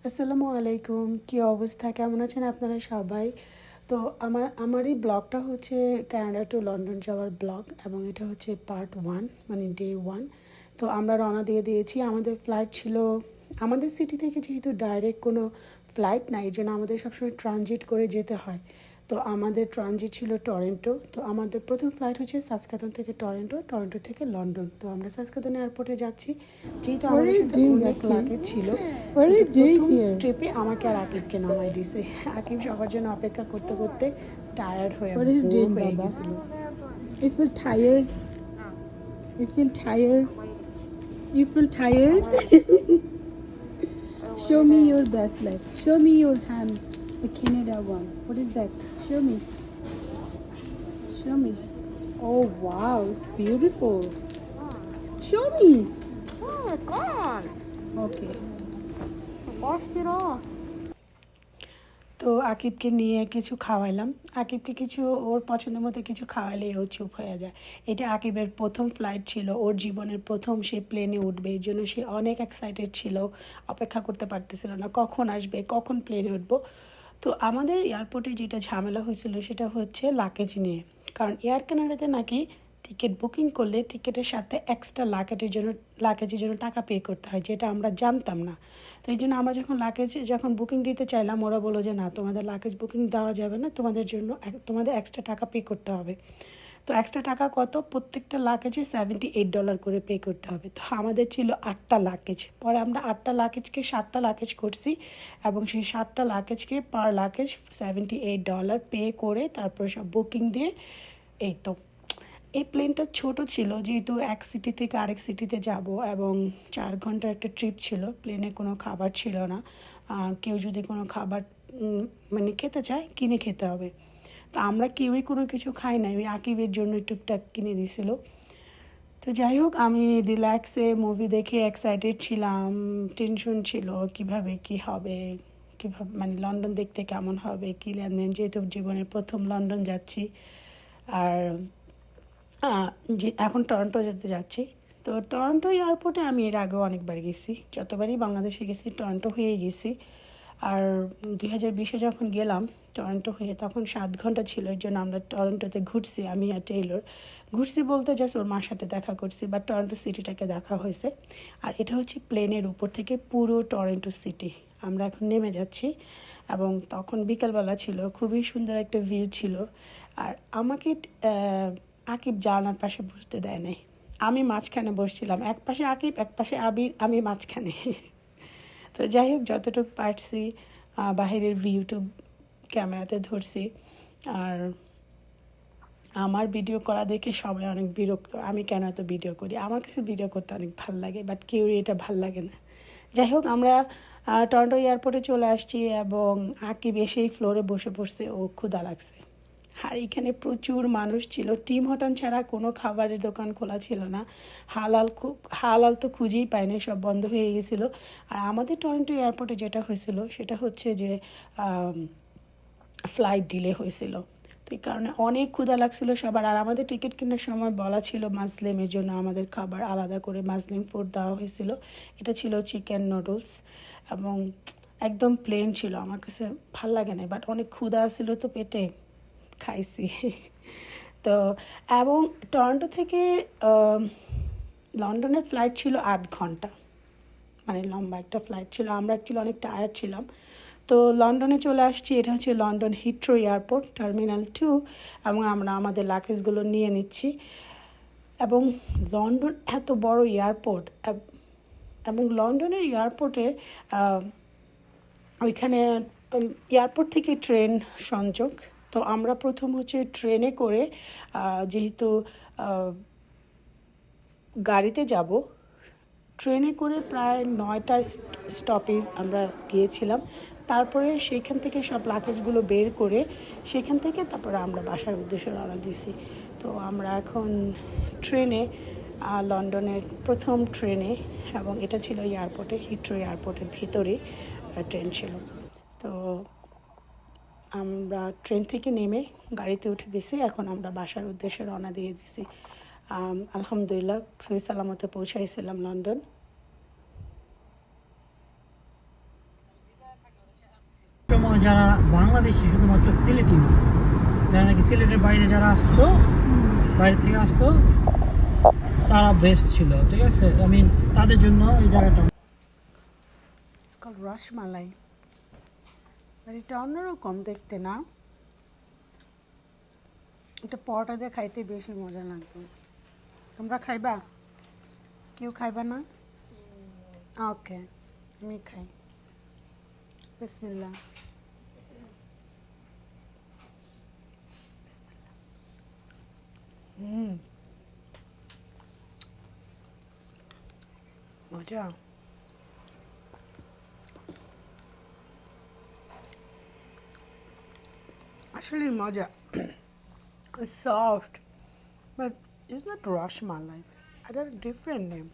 আসসালামু আলাইকুম, কী অবস্থা, কেমন আছেন আপনারা সবাই? তো আমার এই ব্লগটা হচ্ছে কানাডা টু লন্ডন যাওয়ার ব্লগ, এবং এটা হচ্ছে পার্ট 1, মানে ডে 1। তো আমরা রওনা দিয়ে দিয়েছি। আমাদের ফ্লাইট ছিল, আমাদের সিটি থেকে যেহেতু ডাইরেক্ট কোনো ফ্লাইট নাই, এই জন্য আমাদের সবসময় ট্রানজিট করে যেতে হয়। তো আমাদের ট্রানজিট ছিল টরন্টো। তো আমাদের প্রথম ফ্লাইট হচ্ছে সাসকাতন থেকে টরন্টো, টরন্টো থেকে লন্ডন। তো আমরা সাসকাতন এয়ারপোর্টে যাচ্ছি। যেহেতু What are আমাদের you সাথে doing, অনেক Aki? লাগেজ ছিল, What are যেহেতু you doing প্রথম here? ট্রিপে আমাকে আর আকিবকে নামাই দিছে। আকিব সবার জন্য অপেক্ষা করতে করতে টায়ার্ড হয়ে What are you bore doing, হয়ে Baba? গেছিল। You feel tired? You feel tired? You feel tired? Show me your best leg. Show me your hand. The Canada one. What is that? Show me. Show me. Oh wow, it's beautiful. Show me. Oh, it's gone. Okay. I washed it off. তো আকিবকে নিয়ে কিছু খাওয়াইলাম। আকিবকে কিছু ওর পছন্দের মতো কিছু খাওয়ালে ও চুপ হয়ে যায়। এটা আকিবের প্রথম ফ্লাইট ছিল, ওর জীবনের প্রথম সে প্লেনে উঠবে, এই জন্য সে অনেক এক্সাইটেড ছিল, অপেক্ষা করতে পারতেছিল না কখন আসবে, কখন প্লেনে উঠবো। তো আমাদের এয়ারপোর্টে যেটা ঝামেলা হয়েছিল সেটা হচ্ছে লাগেজ নিয়ে। কারণ এয়ার কানাডাতে নাকি টিকিট বুকিং করলে টিকিটের সাথে এক্সট্রা লাগেজের জন্য টাকা পে করতে হয়, যেটা আমরা জানতাম না। তো এই জন্য আমরা যখন বুকিং দিতে চাইলাম, ওরা বললো যে না, তোমাদের লাগেজ বুকিং দেওয়া যাবে না, তোমাদের এক্সট্রা টাকা পে করতে হবে। তো এক্সট্রা টাকা কত? প্রত্যেকটা লাগেজে $78 করে পে করতে হবে। তো আমাদের ছিল 8টা লাগেজ। পরে আমরা 8টা লাগেজকে 7টা লাগেজ করছি, এবং সেই 7টা লাগেজকে পার লাগেজ $78 পে করে তারপর সব বুকিং দিয়ে এই তো। এই প্লেনটা ছোট ছিল, যেহেতু এক সিটি থেকে আরেক সিটিতে যাব, এবং 4 ঘন্টার একটা ট্রিপ ছিল। প্লেনে কোনো খাবার ছিল না, কেউ যদি কোনো খাবার মানে খেতে চায় কিনে খেতে হবে। তো আমরা কেউই কোনো কিছু খাই নাই, ওই আকিবের জন্য টুকটাক কিনে দিয়েছিল। তো যাই হোক, আমি রিল্যাক্সে মুভি দেখে এক্সাইটেড ছিলাম, টেনশন ছিল কীভাবে কি হবে, কীভাবে মানে লন্ডন দেখতে কেমন হবে, কী লেনদেন, যেহেতু জীবনের প্রথম লন্ডন যাচ্ছি। আর যে এখন টরন্টো যেতে যাচ্ছি। তো টরন্টো এয়ারপোর্টে আমি এর আগেও অনেকবার গেছি, যতবারই বাংলাদেশে গেছি টরন্টো হয়ে গেছি। আর 2020-এ যখন গেলাম টরন্টো হয়ে, তখন 7 ঘন্টা ছিল, এর জন্য আমরা টরন্টোতে ঘুরছি। আমি আর টেইলর ঘুরছি বলতে জাস্ট ওর মার সাথে দেখা করছি, বা টরন্টো সিটিটাকে দেখা হয়েছে। আর এটা হচ্ছে প্লেনের উপর থেকে পুরো টরন্টো সিটি। আমরা এখন নেমে যাচ্ছি, এবং তখন বিকালবেলা ছিল, খুবই সুন্দর একটা ভিউ ছিল। আর আমাকে আকিব জানলার পাশে বসতে দেয় নাই, আমি মাঝখানে বসছিলাম। এক পাশে আকিব, এক পাশে আবির, আমি মাঝখানে। তো যাই হোক, যতটুকু পারছি বাহিরের ভিউটুব ক্যামেরাতে ধরছি। আর আমার ভিডিও করা দেখে সবাই অনেক বিরক্ত, আমি কেন এত ভিডিও করি। আমার কাছে ভিডিও করতে অনেক ভাল লাগে, বাট কেউই এটা ভাল লাগে না। যাই হোক, আমরা টরন্টো এয়ারপোর্টে চলে আসছি, এবং আকিব এসেই ফ্লোরে বসে পড়ছে, ও ক্ষুধা লাগছে। আর এখানে প্রচুর মানুষ ছিল, টিম হটান ছাড়া কোনো খাবারের দোকান খোলা ছিল না। হালাল তো খুঁজেই পায় না, সব বন্ধ হয়ে গেছিলো। আর আমাদের টরন্টো এয়ারপোর্টে যেটা হয়েছিল সেটা হচ্ছে যে ফ্লাইট ডিলে হয়েছিল। তো এই কারণে অনেক ক্ষুধা লাগছিল সবার। আর আমাদের টিকিট কেনার সময় বলা ছিল মাসলিমের জন্য আমাদের খাবার আলাদা করে মাসলিম ফুড দেওয়া হয়েছিল। এটা ছিল চিকেন নুডলস, এবং একদম প্লেন ছিল। আমার কাছে ভাল লাগে না, বাট অনেক ক্ষুধা ছিল তো পেটে, খাইছি। তো এবং টরন্টো থেকে লন্ডনের ফ্লাইট ছিল 8 ঘন্টা, মানে লম্বা একটা ফ্লাইট ছিল। আমরা অ্যাকচুয়ালি অনেক টায়ার্ড ছিলাম। তো লন্ডনে চলে আসছি, এটা হচ্ছে লন্ডন হিথ্রো এয়ারপোর্ট, টার্মিনাল 2, এবং আমরা আমাদের লাগেজগুলো নিয়ে নিচ্ছি। এবং লন্ডন এত বড় এয়ারপোর্ট, এবং লন্ডনের এয়ারপোর্টে ওইখানে এয়ারপোর্ট থেকে ট্রেন সংযোগ। তো আমরা প্রথম হচ্ছে ট্রেনে করে, যেহেতু গাড়িতে যাব, ট্রেনে করে প্রায় 9টা স্টপেজ আমরা গিয়েছিলাম। তারপরে সেইখান থেকে সব লাগেজগুলো বের করে সেখান থেকে তারপরে আমরা বাসার উদ্দেশ্যে রওনা দিয়েছি। তো আমরা এখন ট্রেনে, লন্ডনের প্রথম ট্রেনে, এবং এটা ছিল এয়ারপোর্টে, হিথ্রো এয়ারপোর্টের ভিতরেই ট্রেন ছিল। তো আমরা ট্রেন থেকে নেমে গাড়িতে উঠে গেছি, এখন আমরা বাসার উদ্দেশ্যে রওনা দিয়ে দিছি। আলহামদুলিল্লাহ সহি সালামতে পৌঁছাইছিলাম লন্ডন। সময় যারা বাংলাদেশি শুধুমাত্র সিলেটি না, যারা নাকি সিলেটের বাইরে যারা আসতো, বাইরে থেকে আসতো, তারা বেস্ট ছিল, ঠিক আছে? আই মিন তাদের জন্য এই জায়গাটা। It's called rasmalai. আর এটা অন্যরকম দেখতে না, এটা পরোটা দিয়ে খাইতে বেশি মজা লাগবে। তোমরা খাইবা? কেউ খাইবা না? ওকে, আমি খাই। বিসমিল্লাহ। মজা। আসলে মজা। It's soft, but it's not rashmalai. I got a different name.